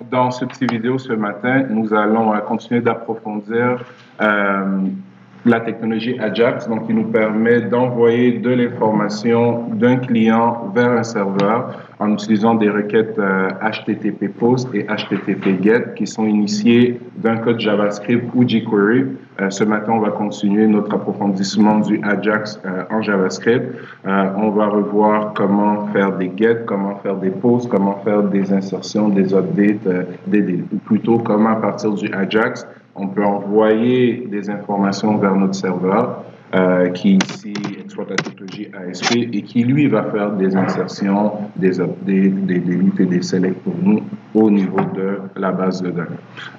Dans ce petit vidéo ce matin, nous allons continuer d'approfondir la technologie Ajax, donc qui nous permet d'envoyer de l'information d'un client vers un serveur en utilisant des requêtes HTTP POST et HTTP GET qui sont initiées d'un code JavaScript ou jQuery. Ce matin, on va continuer notre approfondissement du Ajax en JavaScript. On va revoir comment faire des GET, comment faire des POST, comment faire des insertions, des updates, ou plutôt comment à partir du Ajax, on peut envoyer des informations vers notre serveur qui ici exploite la technologie ASP et qui lui va faire des insertions, des updates, des deletes et des selects pour nous au niveau de la base de données.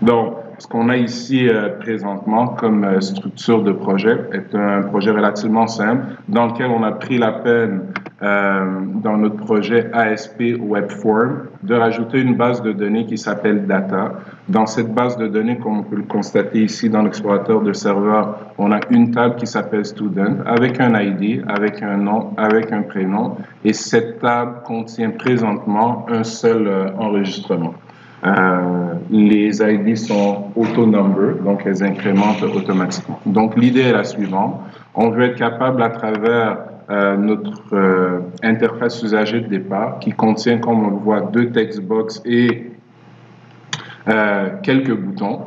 Donc, ce qu'on a ici présentement comme structure de projet est un projet relativement simple dans lequel on a pris la peine dans notre projet ASP Webform de rajouter une base de données qui s'appelle Data. Dans cette base de données, comme on peut le constater ici dans l'explorateur de serveur, on a une table qui s'appelle Student avec un ID, avec un nom, avec un prénom et cette table contient présentement un seul enregistrement. Les ID sont auto-number, donc elles incrémentent automatiquement. Donc l'idée est la suivante. On veut être capable à travers notre interface usager de départ qui contient, comme on le voit, deux textbox et quelques boutons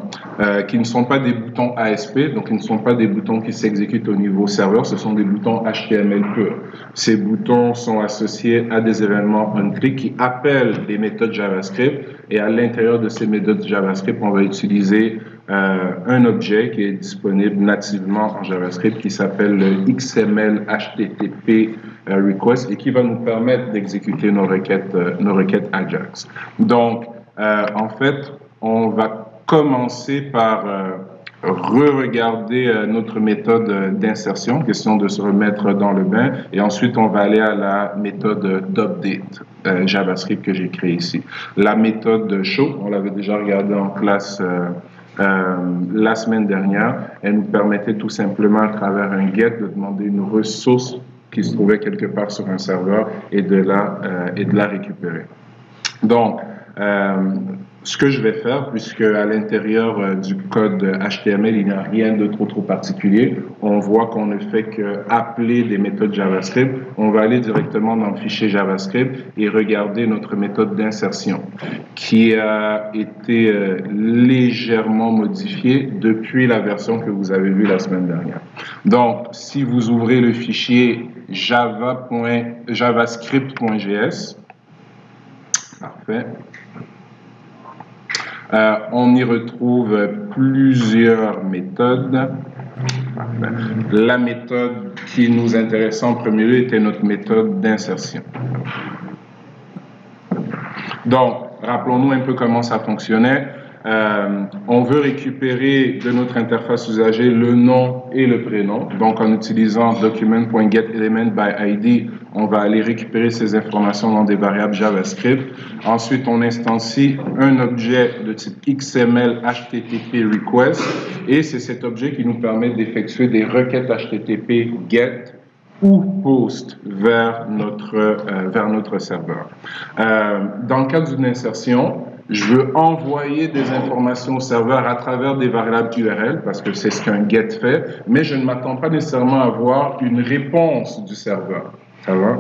qui ne sont pas des boutons ASP, donc ils ne sont pas des boutons qui s'exécutent au niveau serveur, ce sont des boutons HTML purs. Ces boutons sont associés à des événements onClick qui appellent des méthodes JavaScript et à l'intérieur de ces méthodes JavaScript, on va utiliser un objet qui est disponible nativement en JavaScript qui s'appelle le XML HTTP request et qui va nous permettre d'exécuter nos requêtes Ajax. Donc, en fait, on va commencer par re-regarder notre méthode d'insertion, question de se remettre dans le bain, et ensuite on va aller à la méthode d'update JavaScript que j'ai créée ici. La méthode show, on l'avait déjà regardée en classe la semaine dernière, elle nous permettait tout simplement à travers un get de demander une ressource qui se trouvait quelque part sur un serveur et de la récupérer. Donc, ce que je vais faire, puisque à l'intérieur du code HTML, il n'y a rien de trop particulier, on voit qu'on ne fait qu'appeler des méthodes JavaScript. On va aller directement dans le fichier JavaScript et regarder notre méthode d'insertion, qui a été légèrement modifiée depuis la version que vous avez vue la semaine dernière. Donc, si vous ouvrez le fichier javascript.js, parfait. On y retrouve plusieurs méthodes. La méthode qui nous intéressait en premier lieu était notre méthode d'insertion. Donc, rappelons-nous un peu comment ça fonctionnait. On veut récupérer de notre interface usager le nom et le prénom. Donc, en utilisant document.getElementById, on va aller récupérer ces informations dans des variables JavaScript. Ensuite, on instancie un objet de type XML HTTP request et c'est cet objet qui nous permet d'effectuer des requêtes HTTP GET ou POST vers notre serveur. Dans le cadre d'une insertion, je veux envoyer des informations au serveur à travers des variables URL parce que c'est ce qu'un GET fait, mais je ne m'attends pas nécessairement à avoir une réponse du serveur. Ça va?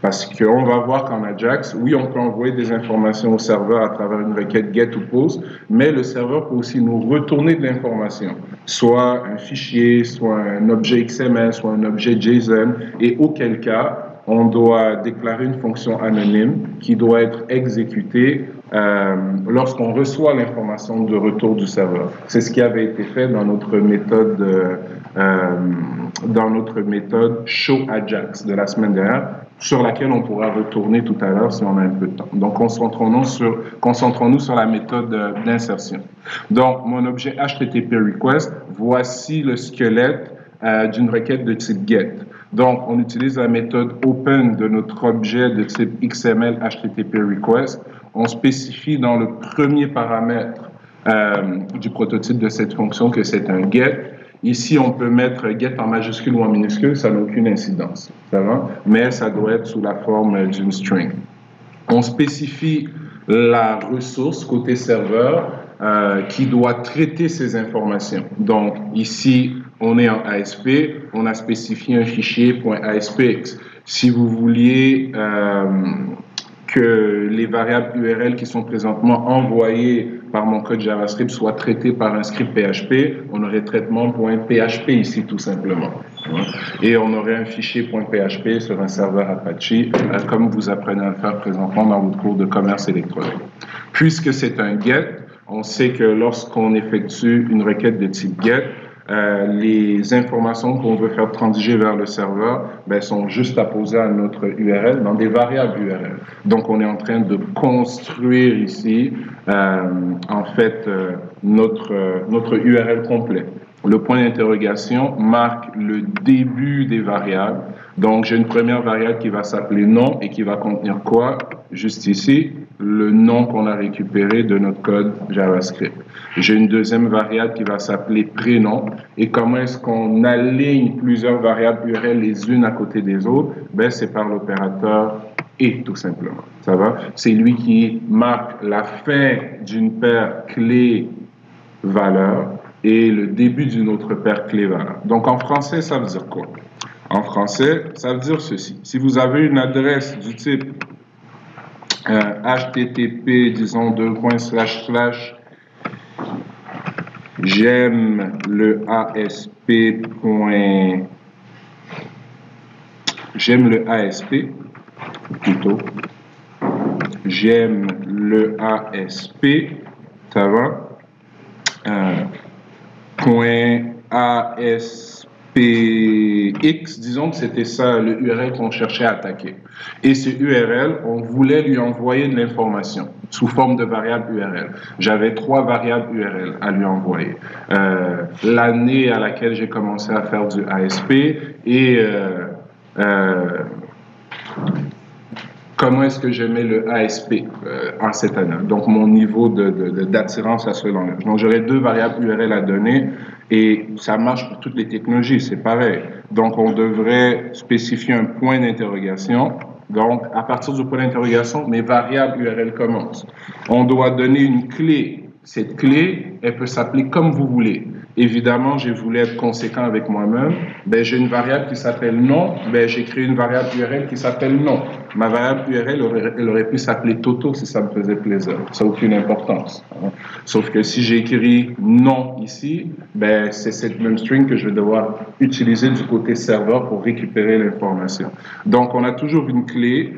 Parce qu'on va voir qu'en Ajax, oui, on peut envoyer des informations au serveur à travers une requête GET ou POST, mais le serveur peut aussi nous retourner de l'information, soit un fichier, soit un objet XML, soit un objet JSON, et auquel cas, on doit déclarer une fonction anonyme qui doit être exécutée lorsqu'on reçoit l'information de retour du serveur. C'est ce qui avait été fait dans notre méthode showAjax de la semaine dernière, sur laquelle on pourra retourner tout à l'heure si on a un peu de temps. Donc, concentrons-nous sur la méthode d'insertion. Donc, mon objet HTTP request, voici le squelette d'une requête de type GET. Donc, on utilise la méthode open de notre objet de type XML HTTP request. On spécifie dans le premier paramètre du prototype de cette fonction que c'est un GET. Ici, on peut mettre GET en majuscule ou en minuscule, ça n'a aucune incidence, ça va? Mais ça doit être sous la forme d'une string. On spécifie la ressource côté serveur qui doit traiter ces informations. Donc, ici, on est en ASP, on a spécifié un fichier .aspx. Si vous vouliez que les variables URL qui sont présentement envoyées par mon code JavaScript soient traitées par un script PHP, on aurait traitement.php ici tout simplement. Et on aurait un fichier .php sur un serveur Apache, comme vous apprenez à le faire présentement dans votre cours de commerce électronique. Puisque c'est un GET, on sait que lorsqu'on effectue une requête de type GET, les informations qu'on veut faire transiger vers le serveur sont juste apposées à notre URL dans des variables URL. Donc, on est en train de construire ici, en fait, notre URL complet. Le point d'interrogation marque le début des variables. Donc, j'ai une première variable qui va s'appeler nom et qui va contenir quoi? Juste ici, le nom qu'on a récupéré de notre code JavaScript. J'ai une deuxième variable qui va s'appeler prénom. Et comment est-ce qu'on aligne plusieurs variables URL les unes à côté des autres? C'est par l'opérateur et tout simplement. Ça va? C'est lui qui marque la fin d'une paire clé-valeur et le début d'une autre paire clé-valeur. Donc, en français, ça veut dire quoi? En français, ça veut dire ceci. Si vous avez une adresse du type http, disons, j'aime le ASP. J'aime le ASP, plutôt. J'aime le ASP, ça va? .aspx, disons que c'était ça le URL qu'on cherchait à attaquer. Et ce URL, on voulait lui envoyer de l'information sous forme de variable URL. J'avais 3 variables URL à lui envoyer. L'année à laquelle j'ai commencé à faire du ASP et comment est-ce que j'aimais le ASP en cette année. Donc, mon niveau d'attirance à ce langage. Donc, j'aurais 2 variables URL à donner et ça marche pour toutes les technologies, c'est pareil. Donc, on devrait spécifier un point d'interrogation. Donc, à partir du point d'interrogation, mes variables URL commencent. On doit donner une clé. Cette clé, elle peut s'appeler comme vous voulez. Évidemment, j'ai voulu être conséquent avec moi-même. J'ai une variable qui s'appelle nom. J'ai créé une variable URL qui s'appelle nom. Ma variable URL, elle aurait pu s'appeler Toto si ça me faisait plaisir. Ça n'a aucune importance. Sauf que si j'écris nom ici, c'est cette même string que je vais devoir utiliser du côté serveur pour récupérer l'information. Donc, on a toujours une clé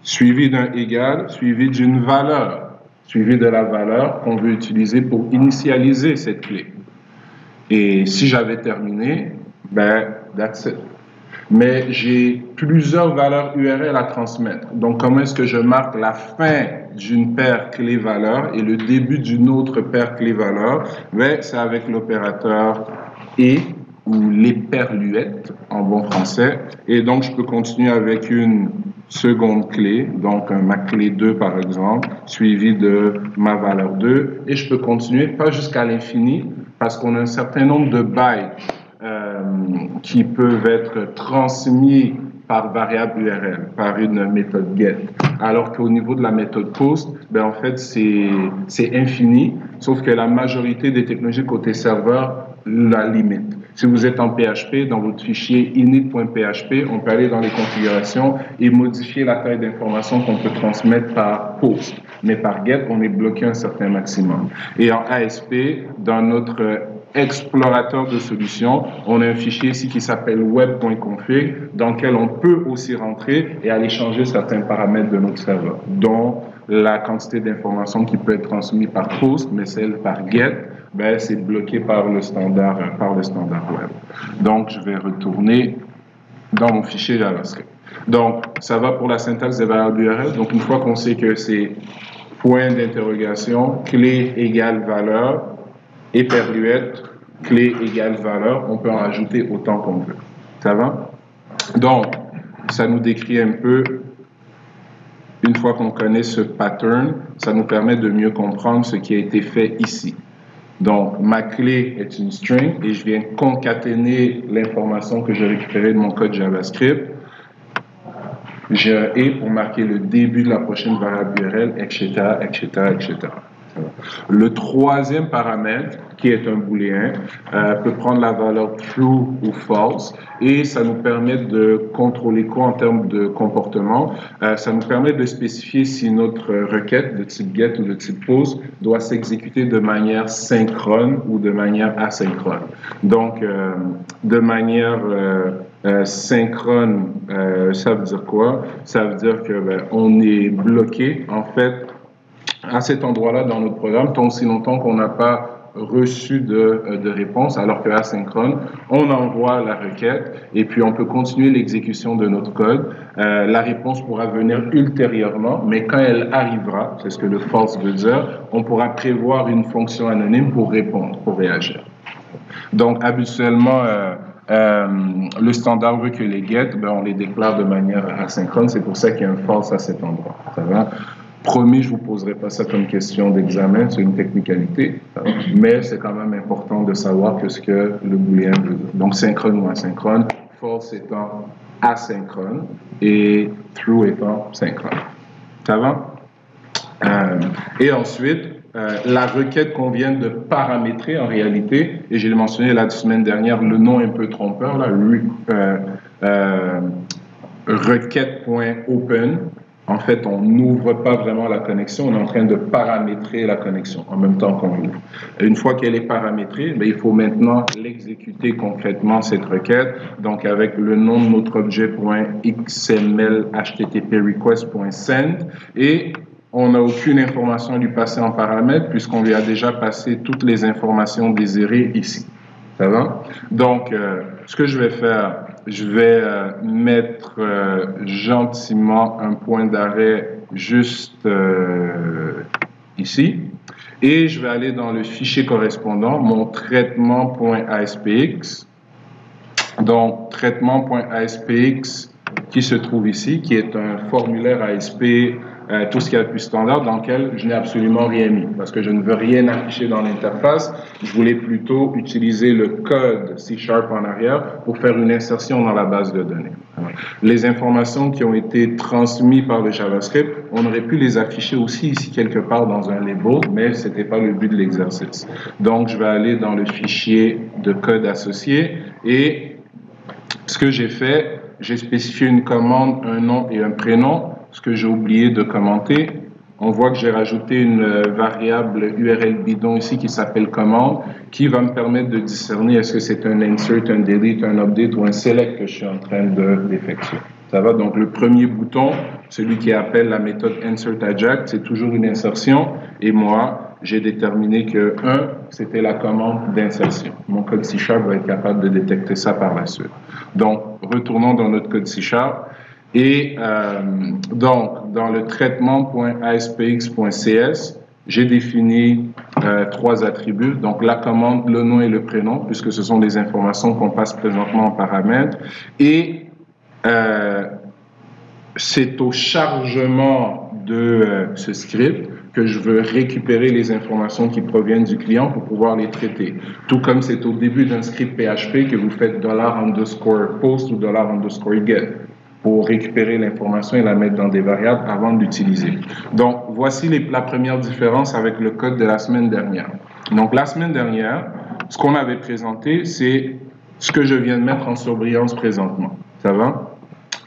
suivie d'un égal, suivie d'une valeur, suivie de la valeur qu'on veut utiliser pour initialiser cette clé. Et si j'avais terminé, that's it. Mais j'ai plusieurs valeurs URL à transmettre. Donc, comment est-ce que je marque la fin d'une paire clé-valeur et le début d'une autre paire clé-valeur? C'est avec l'opérateur et ou l'éperluette en bon français. Et donc, je peux continuer avec une seconde clé, donc ma clé 2 par exemple, suivie de ma valeur 2. Et je peux continuer, pas jusqu'à l'infini, parce qu'on a un certain nombre de bytes qui peuvent être transmis par variable URL, par une méthode get. Alors qu'au niveau de la méthode post, en fait, c'est infini, sauf que la majorité des technologies côté serveur la limite. Si vous êtes en PHP, dans votre fichier init.php, on peut aller dans les configurations et modifier la taille d'information qu'on peut transmettre par post. Mais par get, on est bloqué à un certain maximum. Et en ASP, dans notre explorateur de solutions, on a un fichier ici qui s'appelle web.config, dans lequel on peut aussi rentrer et aller changer certains paramètres de notre serveur, dont la quantité d'informations qui peut être transmise par post, mais celle par get, c'est bloqué par le standard web. Donc, je vais retourner dans mon fichier JavaScript. Donc, ça va pour la syntaxe des variables URL. Donc, une fois qu'on sait que c'est point d'interrogation, clé égale valeur, éperluette, clé égale valeur, on peut en ajouter autant qu'on veut. Ça va? Donc, ça nous décrit un peu, une fois qu'on connaît ce pattern, ça nous permet de mieux comprendre ce qui a été fait ici. Donc, ma clé est une string et je viens concaténer l'information que j'ai récupérée de mon code JavaScript J'ai un et pour marquer le début de la prochaine variable URL, etc., etc., etc. Le troisième paramètre, qui est un booléen, peut prendre la valeur true ou false et ça nous permet de contrôler quoi en termes de comportement. Ça nous permet de spécifier si notre requête de type get ou de type post doit s'exécuter de manière synchrone ou de manière asynchrone. Donc, de manière synchrone, ça veut dire quoi? Ça veut dire que on est bloqué, en fait, à cet endroit-là dans notre programme, tant aussi longtemps qu'on n'a pas reçu de réponse, alors que asynchrone, on envoie la requête et puis on peut continuer l'exécution de notre code. La réponse pourra venir ultérieurement, mais quand elle arrivera, c'est ce que le false veut dire, on pourra prévoir une fonction anonyme pour répondre, pour réagir. Donc, habituellement, le standard veut que les get, on les déclare de manière asynchrone. C'est pour ça qu'il y a un false à cet endroit. Ça va? Promis, je ne vous poserai pas ça comme question d'examen, c'est une technicalité, mais c'est quand même important de savoir que ce que le booléen veut dire. Donc, synchrone ou asynchrone, false étant asynchrone et true étant synchrone. Ça va? Et ensuite, la requête qu'on vient de paramétrer en réalité, et je l'ai mentionné la semaine dernière, le nom un peu trompeur, là, requête.open. En fait, on n'ouvre pas vraiment la connexion, on est en train de paramétrer la connexion en même temps qu'on l'ouvre. Une fois qu'elle est paramétrée, il faut maintenant l'exécuter concrètement, cette requête. Donc, avec le nom de notre objet.xml http request.send et on n'a aucune information à lui passer en paramètre puisqu'on lui a déjà passé toutes les informations désirées ici. Ça va? Donc, ce que je vais faire, je vais mettre gentiment un point d'arrêt juste ici. Et je vais aller dans le fichier correspondant, mon traitement.aspx. Donc, traitement.aspx qui se trouve ici, qui est un formulaire ASP, tout ce qu'il y a de plus standard, dans lequel je n'ai absolument rien mis, parce que je ne veux rien afficher dans l'interface. Je voulais plutôt utiliser le code C# en arrière pour faire une insertion dans la base de données. Les informations qui ont été transmises par le JavaScript, on aurait pu les afficher aussi ici quelque part dans un label, mais ce n'était pas le but de l'exercice. Donc, je vais aller dans le fichier de code associé et ce que j'ai fait, j'ai spécifié une commande, un nom et un prénom. Ce que j'ai oublié de commenter, on voit que j'ai rajouté une variable URL bidon ici qui s'appelle commande, qui va me permettre de discerner est-ce que c'est un insert, un delete, un update ou un select que je suis en train d'effectuer. Ça va? Donc, le premier bouton, celui qui appelle la méthode insertAjax, c'est toujours une insertion. Et moi, j'ai déterminé que 1, c'était la commande d'insertion. Mon code C# va être capable de détecter ça par la suite. Donc, retournons dans notre code C#. Et donc, dans le traitement.aspx.cs, j'ai défini 3 attributs. Donc, la commande, le nom et le prénom, puisque ce sont des informations qu'on passe présentement en paramètres. Et c'est au chargement de ce script que je veux récupérer les informations qui proviennent du client pour pouvoir les traiter. Tout comme c'est au début d'un script PHP que vous faites $_post ou $_get pour récupérer l'information et la mettre dans des variables avant de l'utiliser. Donc, voici la première différence avec le code de la semaine dernière. Donc, la semaine dernière, ce qu'on avait présenté, c'est ce que je viens de mettre en surbrillance présentement. Ça va?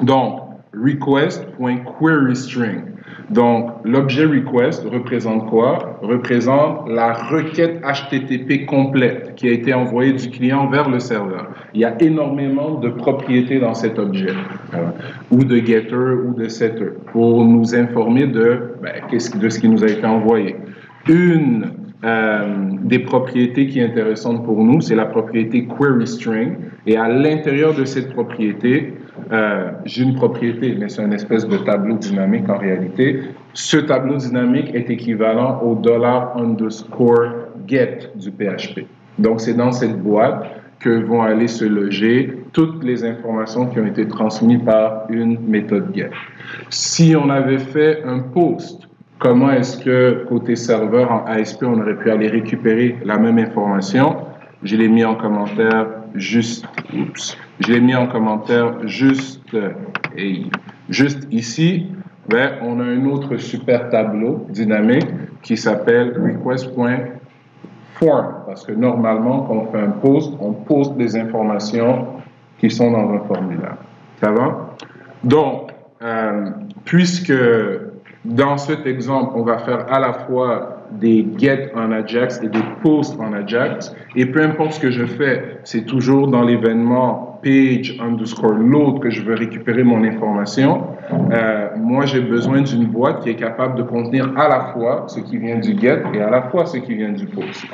Donc, request.queryString. Donc, l'objet request représente quoi? Représente la requête HTTP complète qui a été envoyée du client vers le serveur. Il y a énormément de propriétés dans cet objet, ou de getter ou de setter, pour nous informer de ce qui nous a été envoyé. Une des propriétés qui est intéressante pour nous, c'est la propriété queryString. Et à l'intérieur de cette propriété, j'ai une propriété, mais c'est une espèce de tableau dynamique en réalité. Ce tableau dynamique est équivalent au $_get du PHP. Donc, c'est dans cette boîte que vont aller se loger toutes les informations qui ont été transmises par une méthode get. Si on avait fait un post, comment est-ce que, côté serveur en ASP, on aurait pu aller récupérer la même information? Je l'ai mis en commentaire juste, Juste ici, ben, on a un autre super tableau dynamique qui s'appelle request.form, parce que normalement, quand on fait un post, on poste des informations qui sont dans un formulaire. Ça va? Donc, puisque dans cet exemple, on va faire à la fois des get en Ajax et des posts en Ajax, et peu importe ce que je fais, c'est toujours dans l'événement page_load que je veux récupérer mon information. Moi, j'ai besoin d'une boîte qui est capable de contenir à la fois ce qui vient du get et à la fois ce qui vient du post.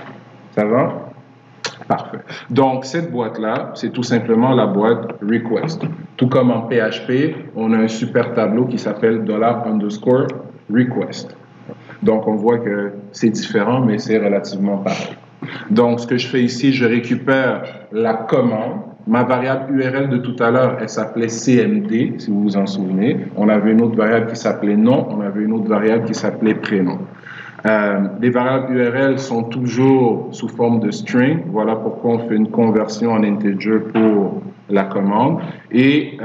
Ça va? Parfait. Donc, cette boîte-là, c'est tout simplement la boîte request. Tout comme en PHP, on a un super tableau qui s'appelle $_request. Donc, on voit que c'est différent, mais c'est relativement pareil. Donc, ce que je fais ici, je récupère la commande. Ma variable URL de tout à l'heure, elle s'appelait CMD, si vous vous en souvenez. On avait une autre variable qui s'appelait nom, on avait une autre variable qui s'appelait prénom. Les variables URL sont toujours sous forme de string. Voilà pourquoi on fait une conversion en integer pour la commande. Et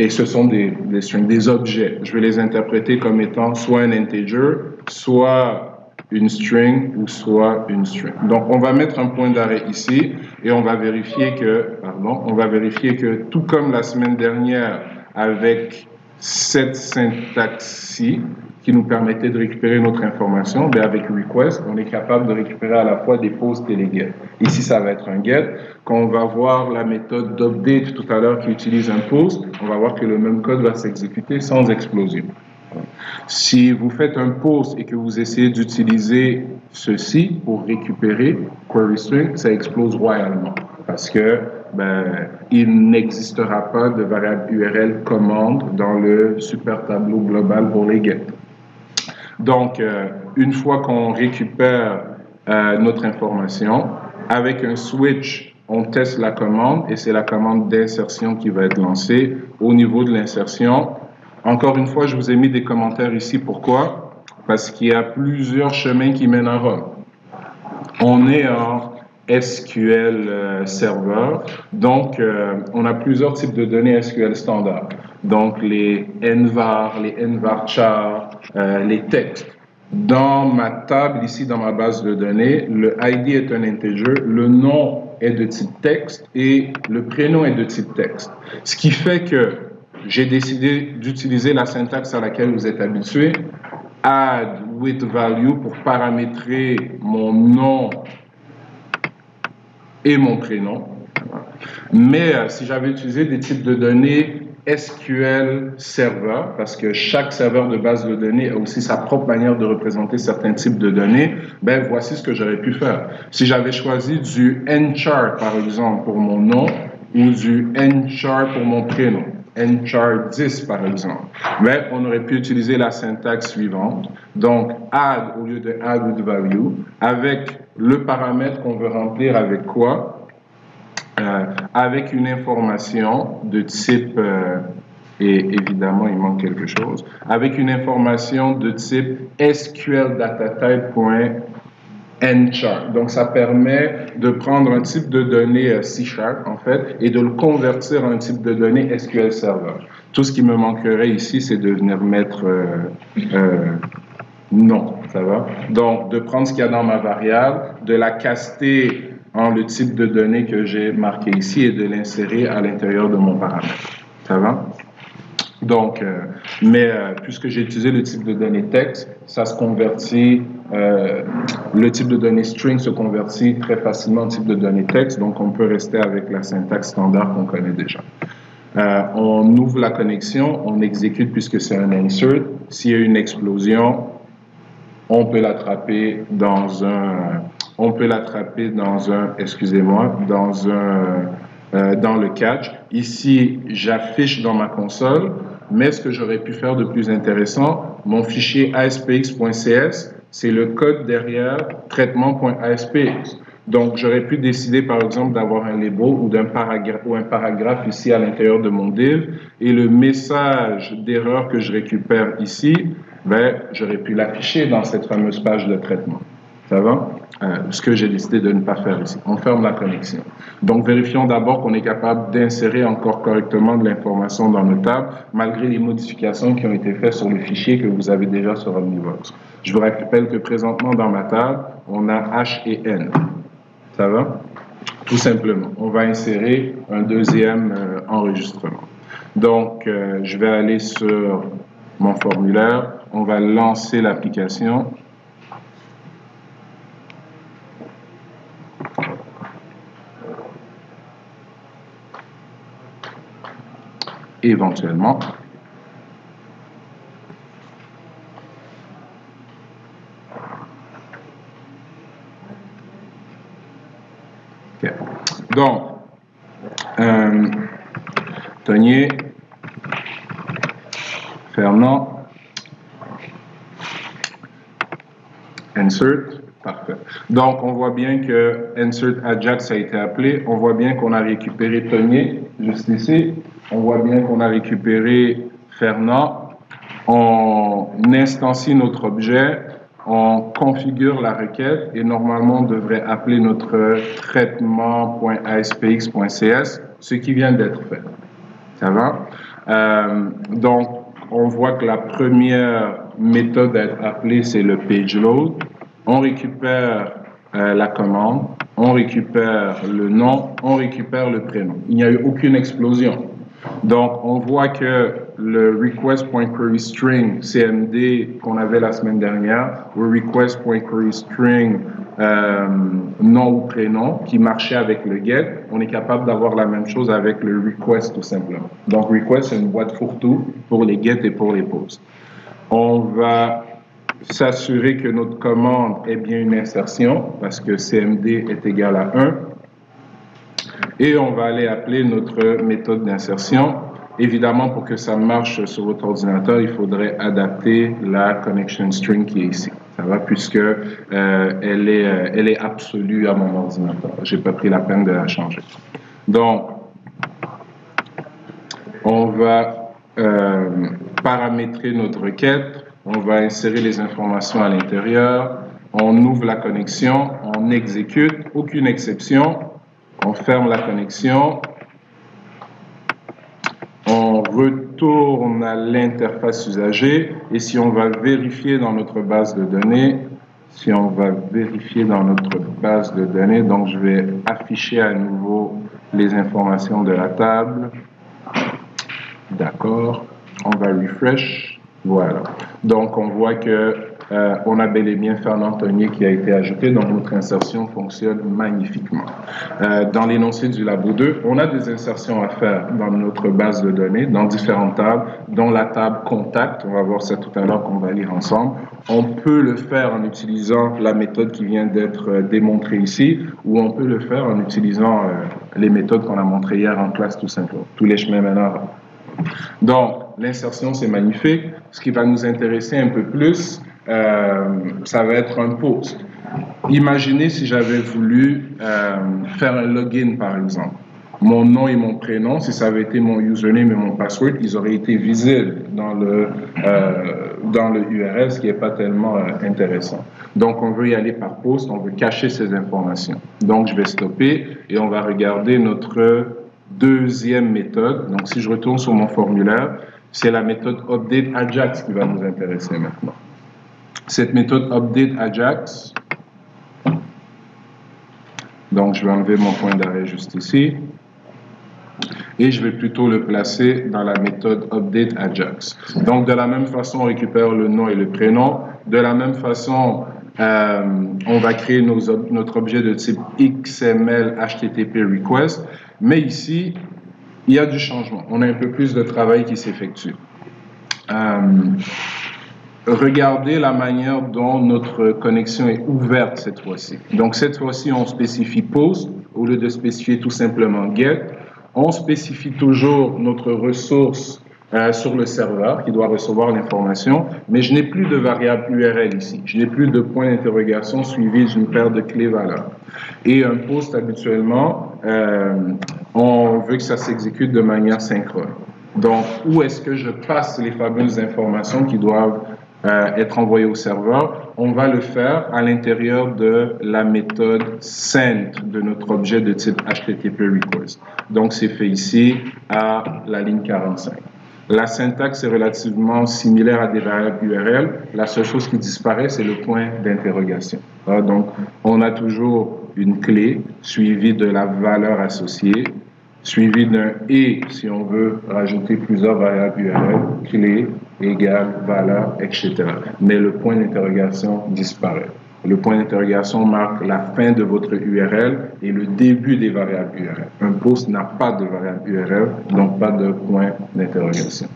ce sont des strings, des objets. Je vais les interpréter comme étant soit un integer, soit une string ou soit une string. Donc, on va mettre un point d'arrêt ici et on va vérifier que tout comme la semaine dernière avec cette syntaxe-ci qui nous permettait de récupérer notre information, bien avec request, on est capable de récupérer à la fois des posts et les get. Ici, ça va être un get. Quand on va voir la méthode d'update tout à l'heure qui utilise un post, on va voir que le même code va s'exécuter sans explosion. Si vous faites un post et que vous essayez d'utiliser ceci pour récupérer query string, ça explose royalement parce que il n'existera pas de variable URL commande dans le super tableau global pour les get. Donc, une fois qu'on récupère notre information, avec un switch, on teste la commande et c'est la commande d'insertion qui va être lancée. Au niveau de l'insertion, encore une fois, je vous ai mis des commentaires ici. Pourquoi? Parce qu'il y a plusieurs chemins qui mènent à Rome. On est en SQL Server, donc on a plusieurs types de données SQL standard. Donc les nvar, les nvarchar, les textes. Dans ma table, ici dans ma base de données, le ID est un integer, le nom est de type texte et le prénom est de type texte. Ce qui fait que j'ai décidé d'utiliser la syntaxe à laquelle vous êtes habitués, add with value pour paramétrer mon nom et mon prénom. Mais si j'avais utilisé des types de données SQL Server, parce que chaque serveur de base de données a aussi sa propre manière de représenter certains types de données, ben voici ce que j'aurais pu faire. Si j'avais choisi du nchar, par exemple, pour mon nom, ou du nchar pour mon prénom, nchar 10 par exemple, ben, on aurait pu utiliser la syntaxe suivante. Donc, add au lieu de add with value, avec le paramètre qu'on veut remplir avec quoi? Avec une information de type, et évidemment il manque quelque chose, avec une information de type SQLDataType.nchar. Donc ça permet de prendre un type de données C# en fait et de le convertir en un type de données SQL Server. Tout ce qui me manquerait ici, c'est de venir mettre non, ça va? Donc de prendre ce qu'il y a dans ma variable, de la caster en le type de données que j'ai marqué ici et de l'insérer à l'intérieur de mon paramètre. Ça va? Donc, puisque j'ai utilisé le type de données texte, ça se convertit, le type de données string se convertit très facilement en type de données texte, donc on peut rester avec la syntaxe standard qu'on connaît déjà. On ouvre la connexion, on exécute puisque c'est un insert. S'il y a une explosion, on peut l'attraper dans un dans le catch. Ici, j'affiche dans ma console, mais ce que j'aurais pu faire de plus intéressant, mon fichier aspx.cs, c'est le code derrière traitement.aspx. Donc, j'aurais pu décider, par exemple, d'avoir un label ou un paragraphe ici à l'intérieur de mon div, et le message d'erreur que je récupère ici, ben, j'aurais pu l'afficher dans cette fameuse page de traitement. Ça va? Ce que j'ai décidé de ne pas faire ici. On ferme la connexion. Donc, vérifions d'abord qu'on est capable d'insérer encore correctement de l'information dans nos tables, malgré les modifications qui ont été faites sur le fichier que vous avez déjà sur Omnivox. Je vous rappelle que présentement, dans ma table, on a H et N. Ça va? Tout simplement. On va insérer un deuxième enregistrement. Donc, je vais aller sur mon formulaire. On va lancer l'application. Éventuellement. Okay. Donc, Tonier, Fernand, insert, parfait. Donc, on voit bien que insert Ajax a été appelé. On voit bien qu'on a récupéré Tonier, juste ici. On voit bien qu'on a récupéré Fernand. On instancie notre objet. On configure la requête et normalement, on devrait appeler notre traitement.aspx.cs, ce qui vient d'être fait. Ça va? Donc, on voit que la première méthode à être appelée, c'est le page load. On récupère la commande, on récupère le nom, on récupère le prénom. Il n'y a eu aucune explosion. Donc, on voit que le request.queryString CMD qu'on avait la semaine dernière, ou request.queryString nom ou prénom qui marchait avec le get, on est capable d'avoir la même chose avec le request tout simplement. Donc, request, c'est une boîte fourre-tout pour les get et pour les posts. On va s'assurer que notre commande est bien une insertion parce que CMD est égal à 1. Et on va aller appeler notre méthode d'insertion. Évidemment, pour que ça marche sur votre ordinateur, il faudrait adapter la connection string qui est ici. Ça va, puisque elle est absolue à mon ordinateur. Je n'ai pas pris la peine de la changer. Donc, on va paramétrer notre requête. On va insérer les informations à l'intérieur. On ouvre la connexion. On exécute. Aucune exception. On ferme la connexion. On retourne à l'interface usager. Et si on va vérifier dans notre base de données, donc je vais afficher à nouveau les informations de la table. D'accord. On va refresh. Voilà. Donc, on voit que on a bel et bien Fernand Tonier qui a été ajouté, donc notre insertion fonctionne magnifiquement. Dans l'énoncé du Labo 2, on a des insertions à faire dans notre base de données, dans différentes tables, dont la table Contact, on va voir ça tout à l'heure qu'on va lire ensemble. On peut le faire en utilisant la méthode qui vient d'être démontrée ici, ou on peut le faire en utilisant les méthodes qu'on a montrées hier en classe tout simplement, tous les chemins menant. Donc, l'insertion, c'est magnifique. Ce qui va nous intéresser un peu plus, ça va être un post. Imaginez si j'avais voulu faire un login, par exemple. Mon nom et mon prénom, si ça avait été mon username et mon password, ils auraient été visibles dans le URL, ce qui n'est pas tellement intéressant. Donc, on veut y aller par post, on veut cacher ces informations. Donc, je vais stopper et on va regarder notre deuxième méthode. Donc, si je retourne sur mon formulaire, c'est la méthode updateAjax qui va nous intéresser maintenant. Cette méthode updateAjax, donc je vais enlever mon point d'arrêt juste ici, et je vais plutôt le placer dans la méthode updateAjax. Donc, de la même façon, on récupère le nom et le prénom. De la même façon, on va créer notre objet de type XML HTTP request. Mais ici, il y a du changement. On a un peu plus de travail qui s'effectue. Regardez la manière dont notre connexion est ouverte cette fois-ci. Donc, cette fois-ci, on spécifie POST au lieu de spécifier tout simplement GET. On spécifie toujours notre ressource sur le serveur qui doit recevoir l'information, mais je n'ai plus de variable URL ici. Je n'ai plus de point d'interrogation suivi d'une paire de clés-valeurs. Et un post, habituellement, on veut que ça s'exécute de manière synchrone. Donc, où est-ce que je passe les fameuses informations qui doivent être envoyé au serveur, on va le faire à l'intérieur de la méthode send de notre objet de type HTTP request. Donc, c'est fait ici à la ligne 45. La syntaxe est relativement similaire à des variables URL. La seule chose qui disparaît, c'est le point d'interrogation. Donc, on a toujours une clé suivie de la valeur associée, suivie d'un « et » si on veut rajouter plusieurs variables URL, clé égale valeur, etc. Mais le point d'interrogation disparaît. Le point d'interrogation marque la fin de votre URL et le début des variables URL. Un post n'a pas de variable URL, donc pas de point d'interrogation.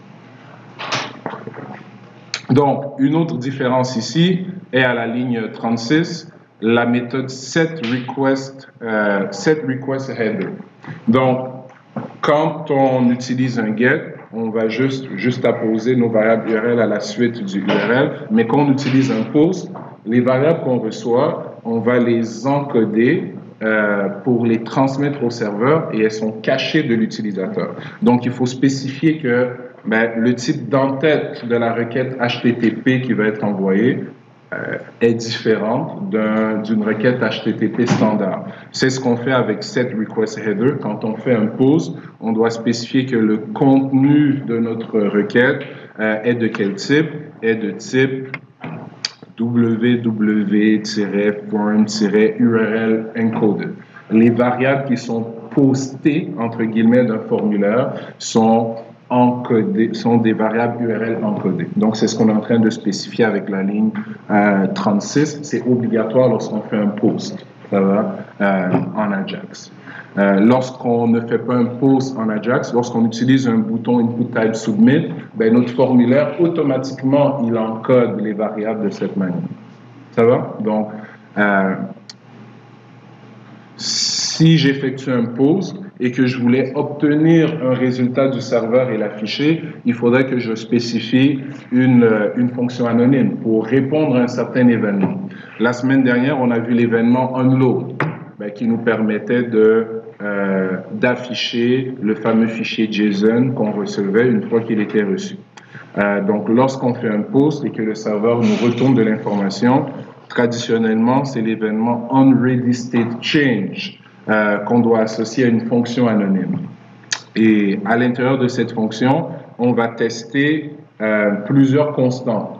Donc, une autre différence ici est à la ligne 36, la méthode setRequestHeader. Donc, quand on utilise un get, on va juste apposer nos variables URL à la suite du URL, mais quand on utilise un post, les variables qu'on reçoit, on va les encoder pour les transmettre au serveur et elles sont cachées de l'utilisateur. Donc, il faut spécifier que le type d'entête de la requête HTTP qui va être envoyée est différente d'une requête HTTP standard. C'est ce qu'on fait avec setRequestHeader. Quand on fait un post, on doit spécifier que le contenu de notre requête est de quel type? Est de type www-form-url encoded. Les variables qui sont postées, entre guillemets, d'un formulaire sont des variables URL encodées. Donc, c'est ce qu'on est en train de spécifier avec la ligne 36. C'est obligatoire lorsqu'on fait un post, ça va, en Ajax. Lorsqu'on ne fait pas un post en Ajax, lorsqu'on utilise un bouton Input Type Submit, notre formulaire, automatiquement, il encode les variables de cette manière. Ça va? Donc, si j'effectue un post et que je voulais obtenir un résultat du serveur et l'afficher, il faudrait que je spécifie une fonction anonyme pour répondre à un certain événement. La semaine dernière, on a vu l'événement onload qui nous permettait d'afficher le fameux fichier JSON qu'on recevait une fois qu'il était reçu. Donc, lorsqu'on fait un post et que le serveur nous retourne de l'information, traditionnellement, c'est l'événement onReadyStateChange qu'on doit associer à une fonction anonyme. Et à l'intérieur de cette fonction, on va tester plusieurs constantes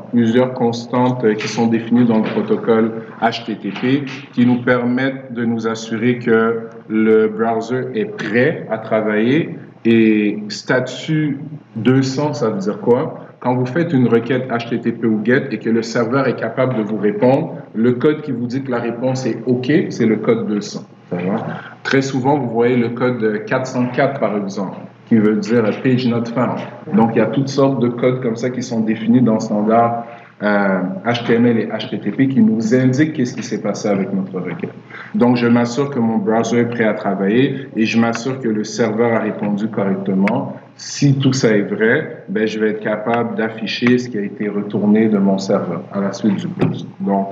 qui sont définies dans le protocole HTTP qui nous permettent de nous assurer que le browser est prêt à travailler. Et statut 200, ça veut dire quoi? Quand vous faites une requête HTTP ou GET et que le serveur est capable de vous répondre, le code qui vous dit que la réponse est OK, c'est le code 200. Très souvent, vous voyez le code 404, par exemple, qui veut dire page not found. Donc, il y a toutes sortes de codes comme ça qui sont définis dans le standard HTML et HTTP qui nous indiquent qu'est-ce qui s'est passé avec notre requête. Donc, je m'assure que mon browser est prêt à travailler et je m'assure que le serveur a répondu correctement. Si tout ça est vrai, je vais être capable d'afficher ce qui a été retourné de mon serveur à la suite du post. Donc,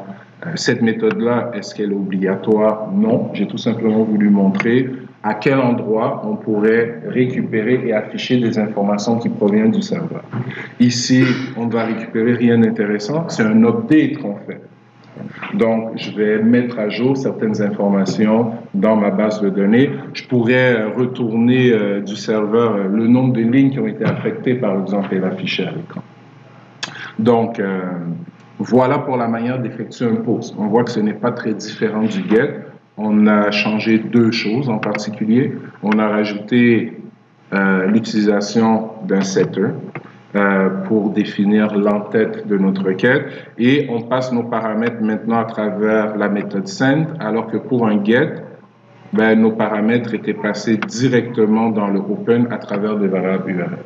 cette méthode-là, est-ce qu'elle est obligatoire? Non. J'ai tout simplement voulu montrer à quel endroit on pourrait récupérer et afficher des informations qui proviennent du serveur. Ici, on ne va récupérer rien d'intéressant. C'est un update qu'on fait. Donc, je vais mettre à jour certaines informations dans ma base de données. Je pourrais retourner du serveur le nombre de lignes qui ont été affectées, par exemple, et l'afficher à l'écran. Donc, voilà pour la manière d'effectuer un post. On voit que ce n'est pas très différent du GET. On a changé deux choses en particulier. On a rajouté l'utilisation d'un setter pour définir l'entête de notre requête et on passe nos paramètres maintenant à travers la méthode send, alors que pour un get, nos paramètres étaient passés directement dans le open à travers des variables URL.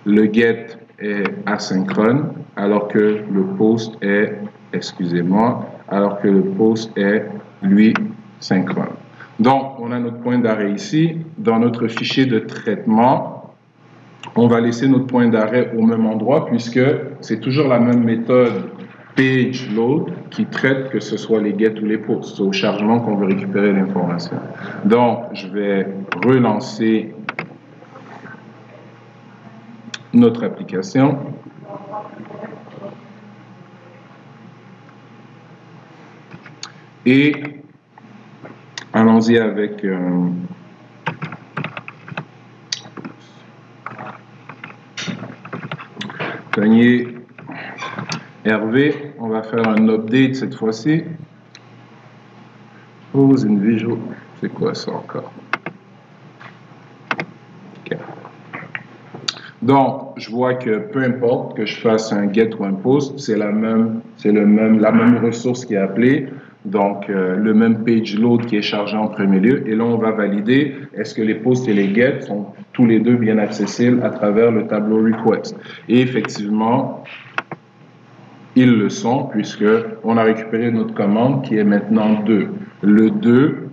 Le get est asynchrone, alors que le post est, lui, synchrone. Donc, on a notre point d'arrêt ici. Dans notre fichier de traitement, on va laisser notre point d'arrêt au même endroit puisque c'est toujours la même méthode page load qui traite que ce soit les get ou les posts. C'est au chargement qu'on veut récupérer l'information. Donc, je vais relancer notre application. Et allons-y avec Tony Hervé. On va faire un update cette fois-ci. Pose une visual. C'est quoi ça encore? Okay. Donc, je vois que peu importe que je fasse un get ou un post, c'est la même ressource qui est appelée. Donc, le même page load qui est chargé en premier lieu. Et là, on va valider est-ce que les posts et les get sont tous les deux bien accessibles à travers le tableau request. Et effectivement, ils le sont puisqu'on a récupéré notre commande qui est maintenant 2. Le 2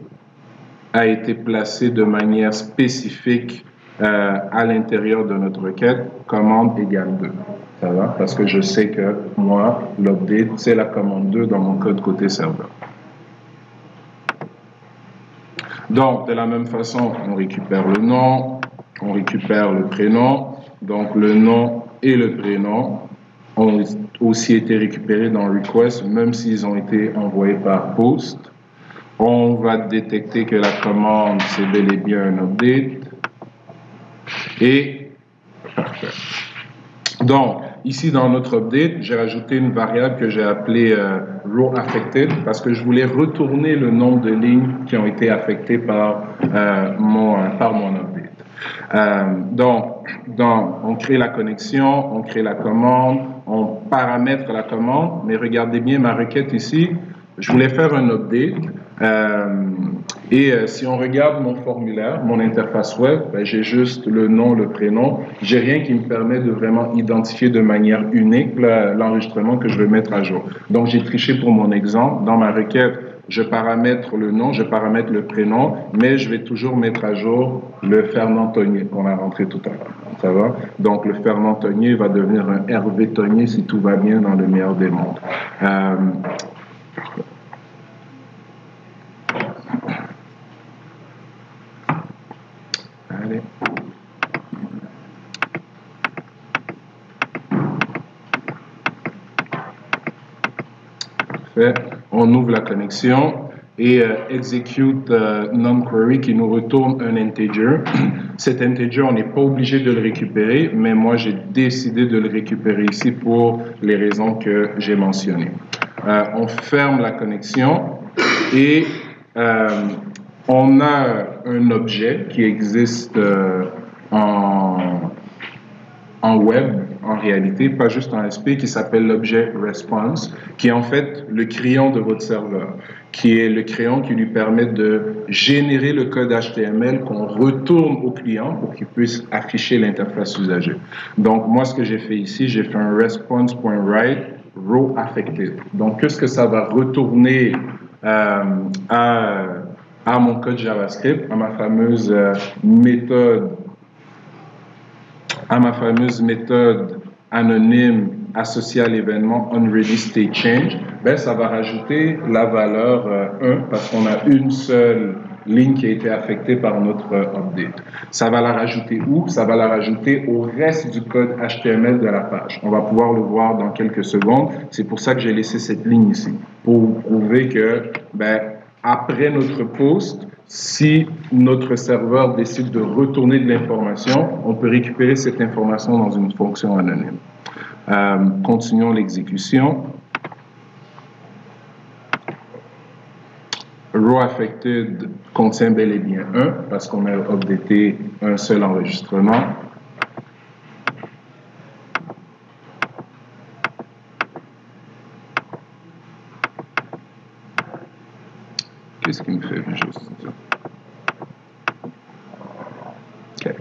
a été placé de manière spécifique à l'intérieur de notre requête, commande égale 2. Ça va? Parce que je sais que moi, l'update, c'est la commande 2 dans mon code côté serveur. Donc, de la même façon, on récupère le nom, on récupère le prénom. Donc, le nom et le prénom ont aussi été récupérés dans request, même s'ils ont été envoyés par post. On va détecter que la commande, c'est bel et bien un update. Et, parfait. Donc, ici dans notre update, j'ai rajouté une variable que j'ai appelée row affected parce que je voulais retourner le nombre de lignes qui ont été affectées par mon update. Donc, on crée la connexion, on crée la commande, on paramètre la commande, mais regardez bien ma requête ici. Je voulais faire un update si on regarde mon formulaire, mon interface web, ben, j'ai juste le nom, le prénom. J'ai rien qui me permet de vraiment identifier de manière unique l'enregistrement que je veux mettre à jour. Donc, j'ai triché pour mon exemple. Dans ma requête, je paramètre le nom, je paramètre le prénom, mais je vais toujours mettre à jour le Fernand Tonnier qu'on a rentré tout à l'heure. Ça va? Donc, le Fernand Tonnier va devenir un Hervé Tonnier si tout va bien dans le meilleur des mondes. Allez. Parfait. On ouvre la connexion et execute non-query qui nous retourne un integer. Cet integer, on n'est pas obligé de le récupérer, mais moi, j'ai décidé de le récupérer ici pour les raisons que j'ai mentionnées. On ferme la connexion et on a un objet qui existe en web, en réalité, pas juste en SP, qui s'appelle l'objet response, qui est en fait le crayon de votre serveur, qui est le crayon qui lui permet de générer le code HTML qu'on retourne au client pour qu'il puisse afficher l'interface usager. Donc, moi, ce que j'ai fait ici, j'ai fait un response.write row affected. Donc, qu'est-ce que ça va retourner à mon code JavaScript, à ma fameuse méthode anonyme associée à l'événement onReadyStateChange, ben, ça va rajouter la valeur 1 parce qu'on a une seule ligne qui a été affectée par notre update. Ça va la rajouter où? Ça va la rajouter au reste du code HTML de la page. On va pouvoir le voir dans quelques secondes. C'est pour ça que j'ai laissé cette ligne ici, pour vous prouver que après notre post, si notre serveur décide de retourner de l'information, on peut récupérer cette information dans une fonction anonyme. Continuons l'exécution. Row affected contient bel et bien 1 parce qu'on a updaté un seul enregistrement. Qu'est-ce qui me fait juste ça? OK.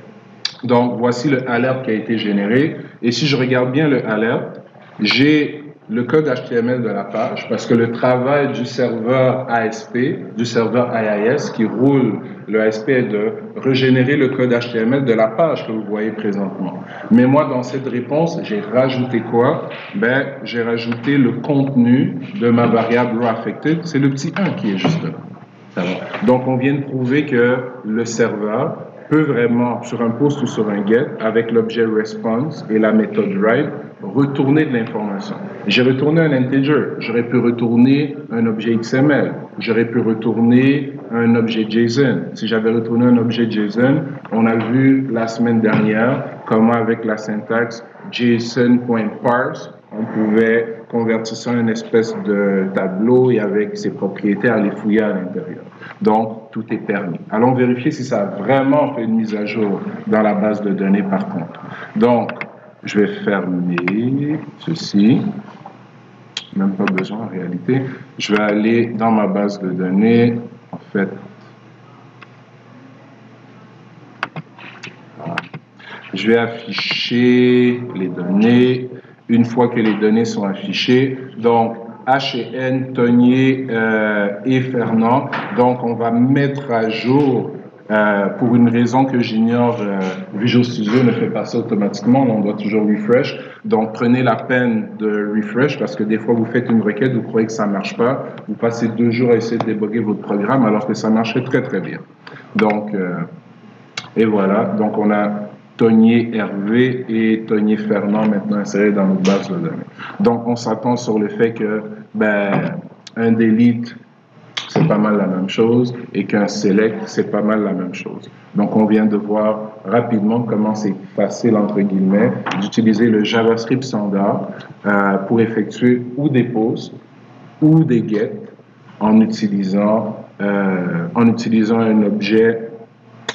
Donc, voici le alert qui a été généré. Et si je regarde bien le alert, j'ai le code HTML de la page parce que le travail du serveur ASP, du serveur IIS qui roule le ASP est de régénérer le code HTML de la page que vous voyez présentement. Mais moi, dans cette réponse, j'ai rajouté quoi? Ben, j'ai rajouté le contenu de ma variable rowAffected. C'est le petit 1 qui est juste là. Donc, on vient de prouver que le serveur peut vraiment, sur un post ou sur un get, avec l'objet response et la méthode write, retourner de l'information. J'ai retourné un integer, j'aurais pu retourner un objet XML, j'aurais pu retourner un objet JSON. Si j'avais retourné un objet JSON, on a vu la semaine dernière comment avec la syntaxe JSON.parse, on pouvait convertir ça en une espèce de tableau et avec ses propriétaires les fouiller à l'intérieur. Donc, tout est permis. Allons vérifier si ça a vraiment fait une mise à jour dans la base de données par contre. Donc, je vais fermer ceci. Même pas besoin en réalité. Je vais aller dans ma base de données. En fait, voilà. Je vais afficher les données. Une fois que les données sont affichées, donc H&N, Tonier et Fernand. Donc, on va mettre à jour, pour une raison que j'ignore, Visual Studio ne fait pas ça automatiquement, on doit toujours refresh. Donc, prenez la peine de refresh parce que des fois, vous faites une requête, vous croyez que ça ne marche pas, vous passez 2 jours à essayer de débugger votre programme alors que ça marchait très, très bien. Donc, et voilà, donc on a Tonier Hervé et Tonier Fernand maintenant insérés dans notre base de données. Donc, on s'attend sur le fait que un delete, c'est pas mal la même chose, et qu'un select, c'est pas mal la même chose. Donc, on vient de voir rapidement comment c'est facile, entre guillemets, d'utiliser le JavaScript standard pour effectuer ou des posts ou des get en utilisant un objet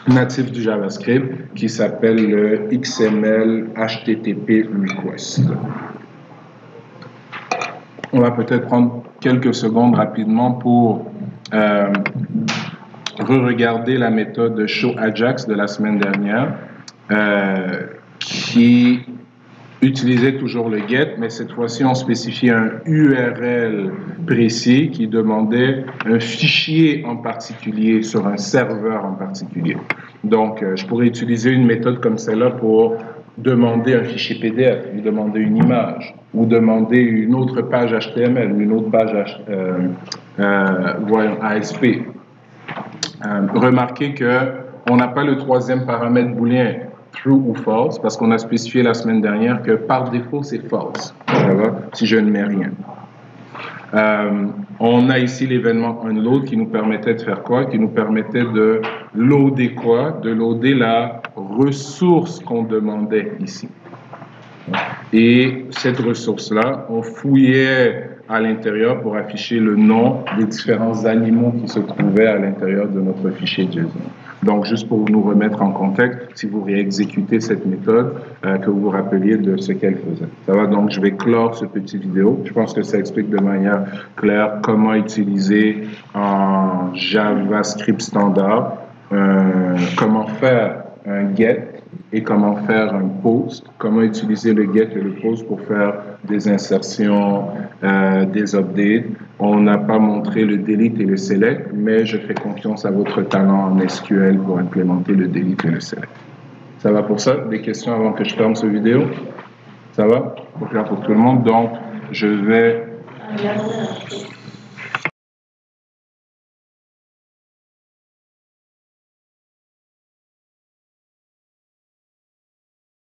natif du JavaScript qui s'appelle le XML HTTP request. On va peut-être prendre quelques secondes rapidement pour re-regarder la méthode showAjax de la semaine dernière qui utilisait toujours le get, mais cette fois-ci, on spécifiait un URL précis qui demandait un fichier en particulier sur un serveur en particulier. Donc, je pourrais utiliser une méthode comme celle-là pour demander un fichier PDF, ou demander une image, ou demander une autre page HTML, ou une autre page ASP. Remarquez qu'on n'a pas le troisième paramètre booléen, true ou false, parce qu'on a spécifié la semaine dernière que par défaut, c'est false, si je ne mets rien. On a ici l'événement onload qui nous permettait de faire quoi? Qui nous permettait de loader quoi? De loader la ressource qu'on demandait ici. Et cette ressource-là, on fouillait à l'intérieur pour afficher le nom des différents animaux qui se trouvaient à l'intérieur de notre fichier JSON. Donc, juste pour nous remettre en contexte, si vous réexécutez cette méthode, que vous vous rappeliez de ce qu'elle faisait. Ça va? Donc, je vais clore ce petit vidéo. Je pense que ça explique de manière claire comment utiliser en JavaScript standard, comment faire un get et comment faire un post, comment utiliser le get et le post pour faire des insertions, des updates. On n'a pas montré le delete et le select, mais je fais confiance à votre talent en SQL pour implémenter le delete et le select. Ça va pour ça? Des questions avant que je ferme cette vidéo? Ça va? Pour clair pour tout le monde. Donc, je vais...